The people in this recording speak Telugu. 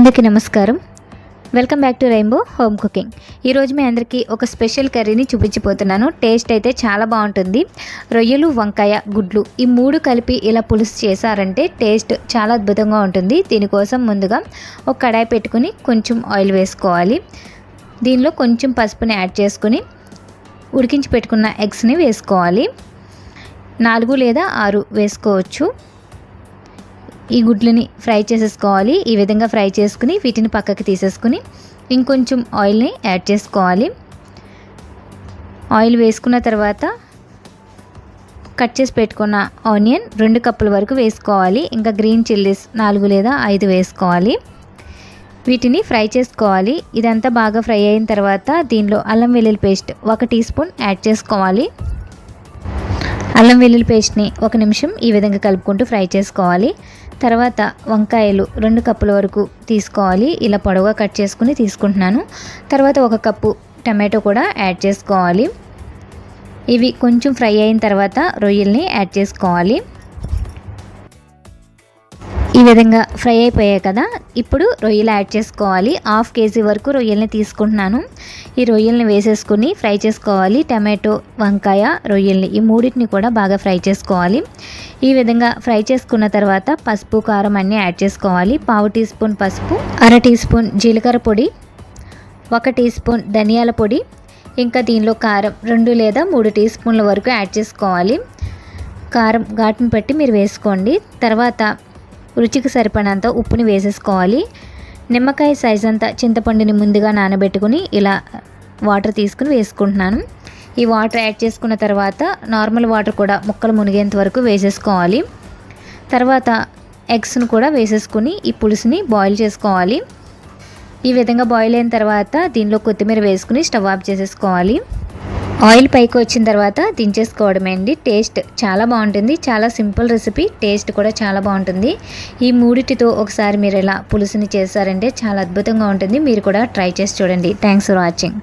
అందరికీ నమస్కారం. Welcome back to rainbow home cooking. ఈరోజు మీ అందరికీ ఒక స్పెషల్ కర్రీని చూపించిపోతున్నాను. టేస్ట్ అయితే చాలా బాగుంటుంది. రొయ్యలు, వంకాయ, గుడ్లు ఈ మూడు కలిపి ఇలా పులుసు చేశారంటే టేస్ట్ చాలా అద్భుతంగా ఉంటుంది. దీనికోసం ముందుగా ఒక కడాయి పెట్టుకుని కొంచెం ఆయిల్ వేసుకోవాలి. దీనిలో కొంచెం పసుపుని యాడ్ చేసుకుని ఉడికించి పెట్టుకున్న ఎగ్స్ని వేసుకోవాలి. 4 లేదా 6 వేసుకోవచ్చు. ఈ గుడ్లని ఫ్రై చేసేసుకోవాలి. ఈ విధంగా ఫ్రై చేసుకుని వీటిని పక్కకి తీసేసుకుని ఇంకొంచెం ఆయిల్ని యాడ్ చేసుకోవాలి. ఆయిల్ వేసుకున్న తర్వాత కట్ చేసి పెట్టుకున్న ఆనియన్ 2 కప్పుల వరకు వేసుకోవాలి. ఇంకా గ్రీన్ చిల్లీస్ 4 లేదా 5 వేసుకోవాలి. వీటిని ఫ్రై చేసుకోవాలి. ఇదంతా బాగా ఫ్రై అయిన తర్వాత దీనిలో అల్లం వెల్లుల్లి పేస్ట్ 1 టీ స్పూన్ యాడ్ చేసుకోవాలి. అల్లం వెల్లుల్లి పేస్ట్ని 1 నిమిషం ఈ విధంగా కలుపుకుంటూ ఫ్రై చేసుకోవాలి. తర్వాత వంకాయలు 2 కప్పుల వరకు తీసుకోవాలి. ఇలా పొడవుగా కట్ చేసుకుని తీసుకుంటున్నాను. తర్వాత 1 కప్పు టమాటో కూడా యాడ్ చేసుకోవాలి. ఇవి కొంచెం ఫ్రై అయిన తర్వాత రొయ్యల్ని యాడ్ చేసుకోవాలి. ఈ విధంగా ఫ్రై అయిపోయాయి కదా, ఇప్పుడు రొయ్యలు యాడ్ చేసుకోవాలి. 1/2 కేజీ వరకు రొయ్యల్ని తీసుకుంటున్నాను. ఈ రొయ్యల్ని వేసేసుకుని ఫ్రై చేసుకోవాలి. టమాటో, వంకాయ, రొయ్యల్ని ఈ మూడింటిని కూడా బాగా ఫ్రై చేసుకోవాలి. ఈ విధంగా ఫ్రై చేసుకున్న తర్వాత పసుపు, కారం అన్నీ యాడ్ చేసుకోవాలి. 1/2 టీ స్పూన్ పసుపు, 1/2 టీ స్పూన్ జీలకర్ర పొడి, 1 టీ స్పూన్ ధనియాల పొడి, ఇంకా దీనిలో కారం 2 లేదా 3 టీ స్పూన్ల వరకు యాడ్ చేసుకోవాలి. కారం ఘాటును బట్టి మీరు వేసుకోండి. తర్వాత రుచికి సరిపడినంత ఉప్పుని వేసేసుకోవాలి. నిమ్మకాయ సైజ్ అంతా చింతపండుని ముందుగా నానబెట్టుకుని ఇలా వాటర్ తీసుకుని వేసుకుంటున్నాను. ఈ వాటర్ యాడ్ చేసుకున్న తర్వాత నార్మల్ వాటర్ కూడా ముక్కలు మునిగేంత వరకు వేసేసుకోవాలి. తర్వాత ఎగ్స్ను కూడా వేసేసుకుని ఈ పులుసుని బాయిల్ చేసుకోవాలి. ఈ విధంగా బాయిల్ అయిన తర్వాత దీనిలో కొత్తిమీర వేసుకుని స్టవ్ ఆఫ్ చేసేసుకోవాలి. ఆయిల్ పైకి వచ్చిన తర్వాత దించేసుకోవడమే అండి. టేస్ట్ చాలా బాగుంటుంది. చాలా సింపుల్ రెసిపీ, టేస్ట్ కూడా చాలా బాగుంటుంది. ఈ మూడిటితో ఒకసారి మీరు ఇలా పులుసుని చేశారంటే చాలా అద్భుతంగా ఉంటుంది. మీరు కూడా ట్రై చేసి చూడండి. Thanks for watching.